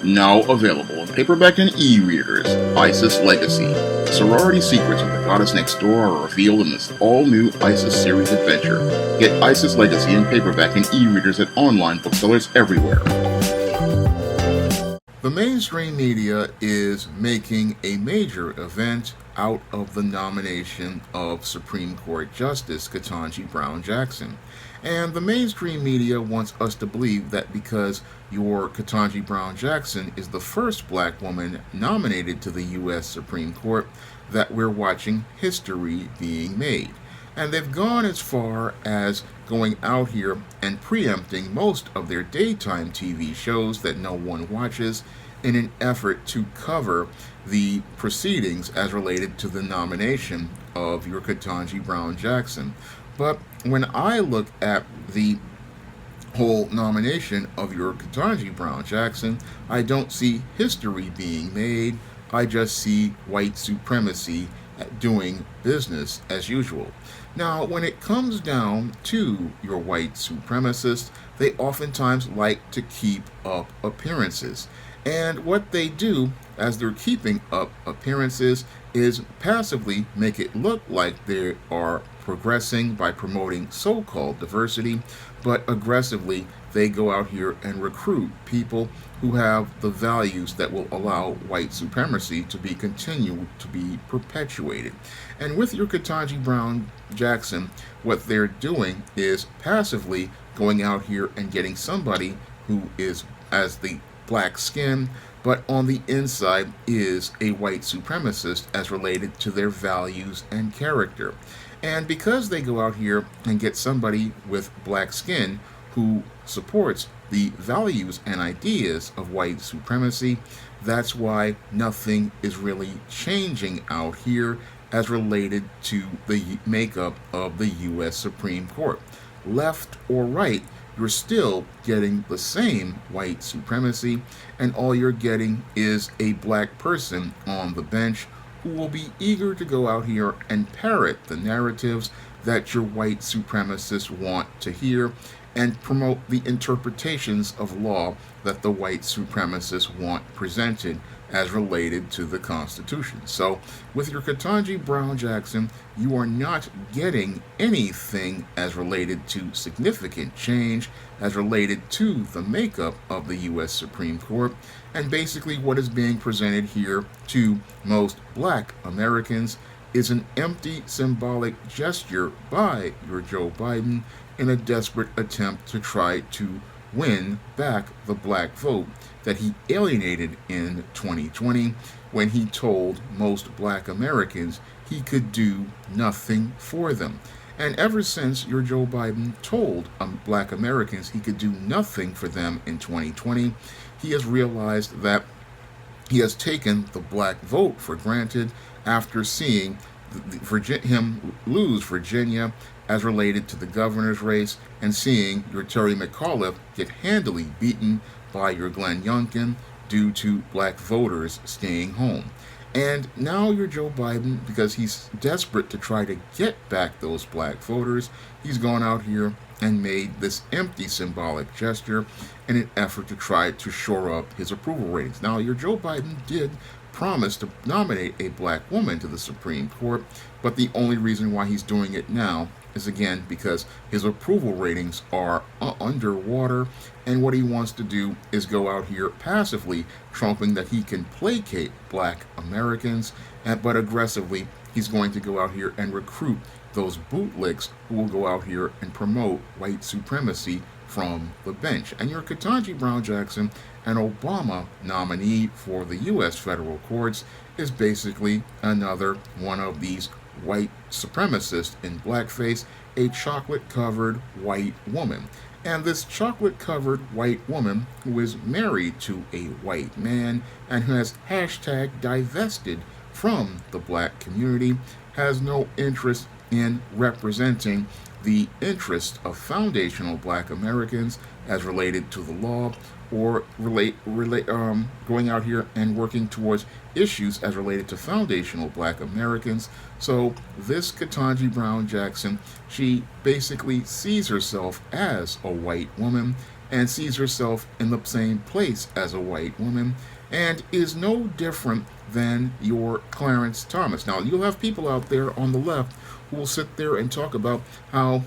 Now available in paperback and e-readers, ISIS Legacy. The sorority secrets of the goddess next door are revealed in this all-new ISIS series adventure. Get ISIS Legacy in paperback and e-readers at online booksellers everywhere. The mainstream media is making a major event out of the nomination of Supreme Court Justice Ketanji Brown Jackson. And the mainstream media wants us to believe that because your Ketanji Brown Jackson is the first black woman nominated to the U.S. Supreme Court, that we're watching history being made. And they've gone as far as going out here and preempting most of their daytime TV shows that no one watches in an effort to cover the proceedings as related to the nomination of your Ketanji Brown Jackson. But when I look at the whole nomination of your Ketanji Brown Jackson, I don't see history being made. I just see white supremacy doing business as usual. Now, when it comes down to your white supremacists, they oftentimes like to keep up appearances. And what they do as they're keeping up appearances is passively make it look like they are progressing by promoting so-called diversity, but aggressively they go out here and recruit people who have the values that will allow white supremacy to be continued to be perpetuated. And with your Ketanji Brown Jackson, what they're doing is passively going out here and getting somebody who is as the black skin, but on the inside is a white supremacist as related to their values and character. And because they go out here and get somebody with black skin who supports the values and ideas of white supremacy, that's why nothing is really changing out here as related to the makeup of the U.S. Supreme Court. Left or right, you're still getting the same white supremacy, and all you're getting is a black person on the bench who will be eager to go out here and parrot the narratives that your white supremacists want to hear and promote the interpretations of law that the white supremacists want presented as related to the Constitution. So, with your Ketanji Brown Jackson, you are not getting anything as related to significant change, as related to the makeup of the U.S. Supreme Court, and basically what is being presented here to most black Americans is an empty symbolic gesture by your Joe Biden in a desperate attempt to try to win back the black vote that he alienated in 2020 when he told most black Americans he could do nothing for them. And ever since your Joe Biden told black Americans he could do nothing for them in 2020, he has realized that he has taken the black vote for granted after seeing him lose Virginia as related to the governor's race and seeing your Terry McAuliffe get handily beaten by your Glenn Youngkin due to black voters staying home. And now your Joe Biden, because he's desperate to try to get back those black voters, he's gone out here and made this empty symbolic gesture in an effort to try to shore up his approval ratings. Now, your Joe Biden did promise to nominate a black woman to the Supreme Court, but the only reason why he's doing it now is again because his approval ratings are underwater, and what he wants to do is go out here passively trumping that he can placate black Americans, but aggressively he's going to go out here and recruit those bootlicks who will go out here and promote white supremacy from the bench. And your Ketanji Brown Jackson, an Obama nominee for the U.S. federal courts, is basically another one of these white supremacists in blackface, a chocolate-covered white woman. And this chocolate-covered white woman, who is married to a white man and who has hashtag divested from the black community, has no interest in representing the interests of foundational black Americans as related to the law, or going out here and working towards issues as related to foundational black Americans. So this Ketanji Brown Jackson, she basically sees herself as a white woman and sees herself in the same place as a white woman and is no different than your Clarence Thomas. Now, you'll have people out there on the left who will sit there and talk about how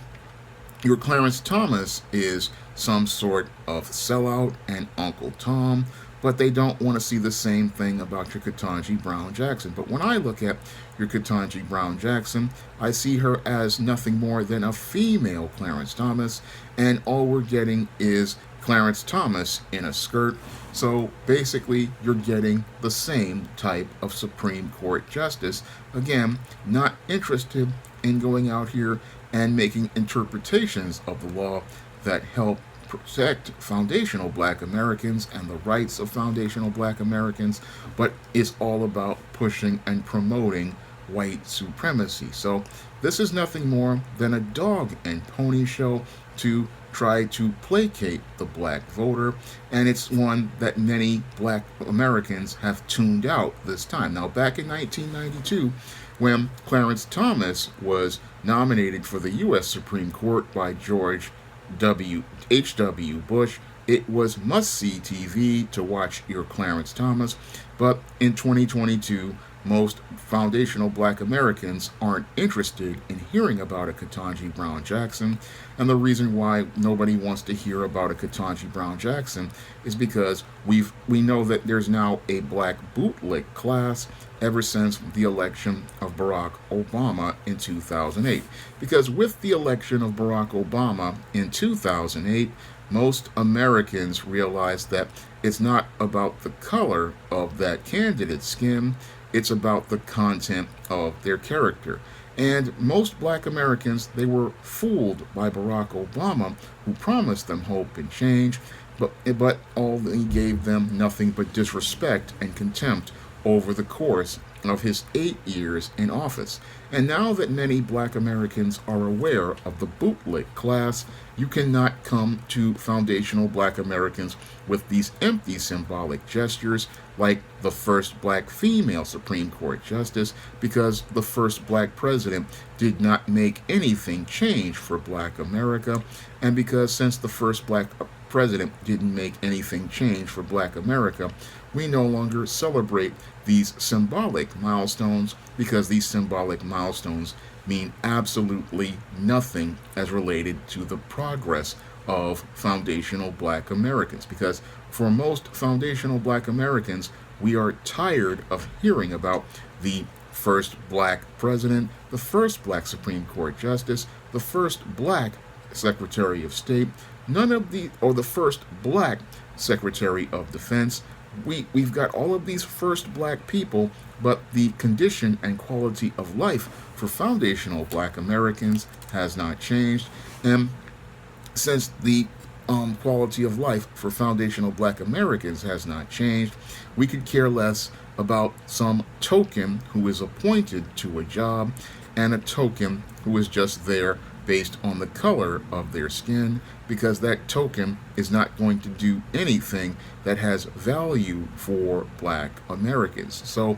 your Clarence Thomas is some sort of sellout and Uncle Tom, but they don't want to see the same thing about your Ketanji Brown Jackson. But when I look at your Ketanji Brown Jackson, I see her as nothing more than a female Clarence Thomas, and all we're getting is Clarence Thomas in a skirt. So basically, you're getting the same type of Supreme Court justice. Again, not interested in going out here and making interpretations of the law that help protect foundational black Americans and the rights of foundational black Americans, but is all about pushing and promoting white supremacy. So this is nothing more than a dog and pony show to try to placate the black voter, and it's one that many black Americans have tuned out this time. Now, back in 1992, when Clarence Thomas was nominated for the U.S. Supreme Court by George H.W. Bush, it was must-see TV to watch your Clarence Thomas. But in 2022, most foundational black Americans aren't interested in hearing about a Ketanji Brown Jackson. And the reason why nobody wants to hear about a Ketanji Brown Jackson is because we know that there's now a black bootlick class ever since the election of Barack Obama in 2008. Because with the election of Barack Obama in 2008, most Americans realized that it's not about the color of that candidate's skin, it's about the content of their character. And most black Americans, they were fooled by Barack Obama, who promised them hope and change, but all he gave them nothing but disrespect and contempt over the course of his 8 years in office. And now that many black Americans are aware of the bootlick class, you cannot come to foundational black Americans with these empty symbolic gestures like the first black female Supreme Court justice, because the first black president did not make anything change for black America, and because since the first black president didn't make anything change for black America, we no longer celebrate these symbolic milestones, because these symbolic milestones mean absolutely nothing as related to the progress of foundational black Americans. Because for most foundational black Americans, we are tired of hearing about the first black president, the first black Supreme Court justice, the first black Secretary of State, or the first black Secretary of Defense. We've got all of these first black people, but the condition and quality of life for foundational black Americans has not changed. And since the quality of life for foundational black Americans has not changed, we could care less about some token who is appointed to a job and a token who is just there based on the color of their skin, because that token is not going to do anything that has value for black Americans. So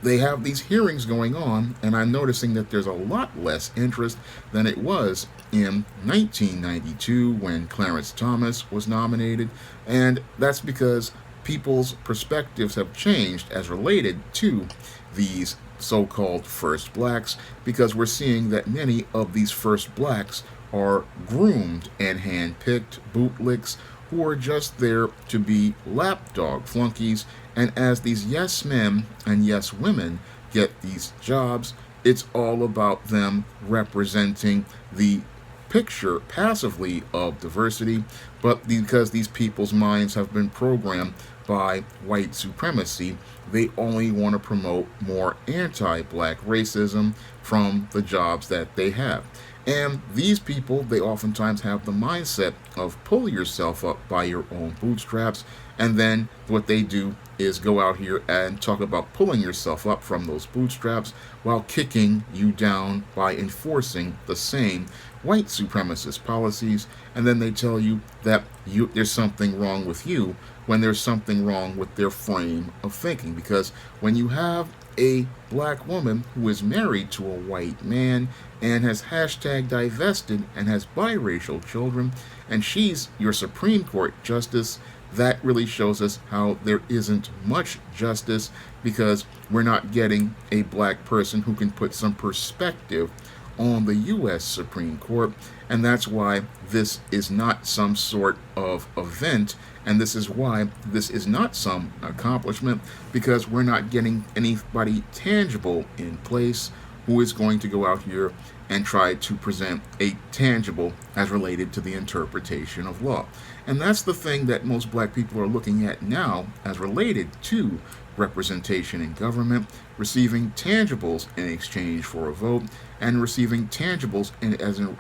they have these hearings going on, and I'm noticing that there's a lot less interest than it was in 1992 when Clarence Thomas was nominated, and that's because people's perspectives have changed as related to these so-called first blacks, because we're seeing that many of these first blacks are groomed and hand-picked bootlicks who are just there to be lapdog flunkies. And as these yes men and yes women get these jobs, it's all about them representing the picture passively of diversity, but because these people's minds have been programmed by white supremacy, they only want to promote more anti-black racism from the jobs that they have. And these people, they oftentimes have the mindset of pull yourself up by your own bootstraps, and then what they do is go out here and talk about pulling yourself up from those bootstraps while kicking you down by enforcing the same white supremacist policies, and then they tell you that there's something wrong with you when there's something wrong with their frame of thinking. Because when you have a black woman who is married to a white man and has hashtag divested and has biracial children, and she's your Supreme Court justice, that really shows us how there isn't much justice, because we're not getting a black person who can put some perspective on the U.S. Supreme Court. And that's why this is not some sort of event, and this is why this is not some accomplishment, because we're not getting anybody tangible in place who is going to go out here and try to present a tangible as related to the interpretation of law. And that's the thing that most black people are looking at now as related to representation in government, receiving tangibles in exchange for a vote, and receiving tangibles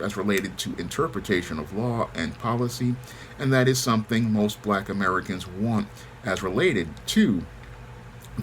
as related to interpretation of law and policy. And that is something most black Americans want as related to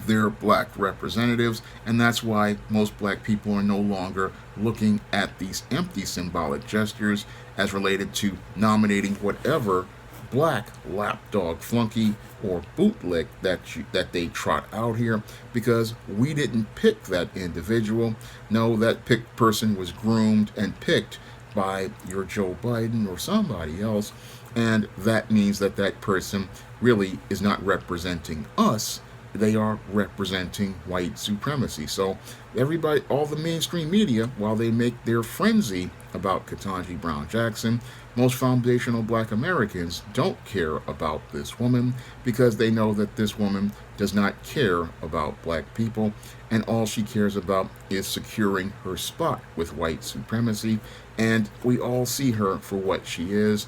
their black representatives, and that's why most black people are no longer looking at these empty symbolic gestures as related to nominating whatever black lapdog flunky or bootlick that they trot out here, because we didn't pick that individual. No, that picked person was groomed and picked by your Joe Biden or somebody else, and that means that that person really is not representing us. They are representing white supremacy. So everybody, all the mainstream media, while they make their frenzy about Ketanji Brown Jackson, most foundational black Americans don't care about this woman, because they know that this woman does not care about black people, and all she cares about is securing her spot with white supremacy. And we all see her for what she is,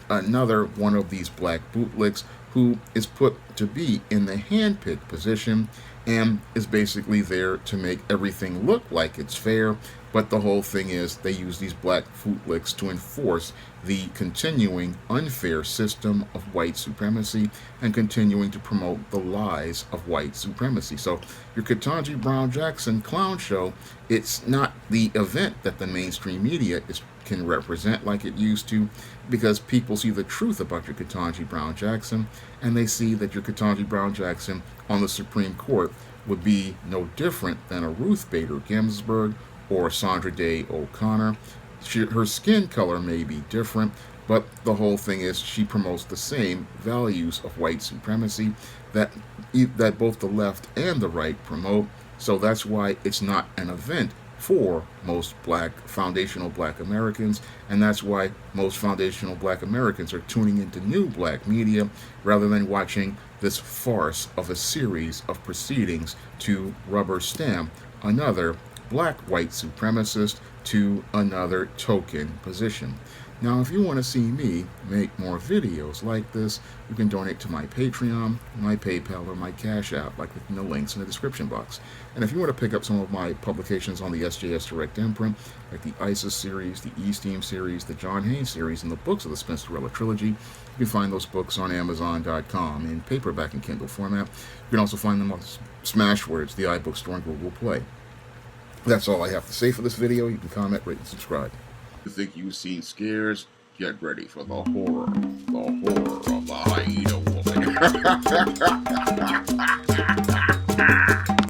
another one of these black bootlicks who is put to be in the handpicked position and is basically there to make everything look like it's fair. But the whole thing is they use these black bootlicks to enforce the continuing unfair system of white supremacy and continuing to promote the lies of white supremacy. So your Ketanji Brown Jackson clown show, it's not the event that the mainstream media can represent like it used to, because people see the truth about your Ketanji Brown Jackson, and they see that your Ketanji Brown Jackson on the Supreme Court would be no different than a Ruth Bader Ginsburg or Sandra Day O'Connor. Her skin color may be different, but the whole thing is she promotes the same values of white supremacy that both the left and the right promote. So that's why it's not an event for most foundational black Americans, and that's why most foundational black Americans are tuning into new black media rather than watching this farce of a series of proceedings to rubber stamp another black white supremacist to another token position. Now, if you want to see me make more videos like this, you can donate to my Patreon, my PayPal, or my Cash App by clicking the links in the description box. And if you want to pick up some of my publications on the SJS Direct imprint, like the ISIS series, the E-Steam series, the John Haynes series, and the books of the Spencerella trilogy, you can find those books on Amazon.com in paperback and Kindle format. You can also find them on Smashwords, the iBook Store, and Google Play. That's all I have to say for this video. You can comment, rate, and subscribe. You think you've seen scares? Get ready for the horror of the hyena woman.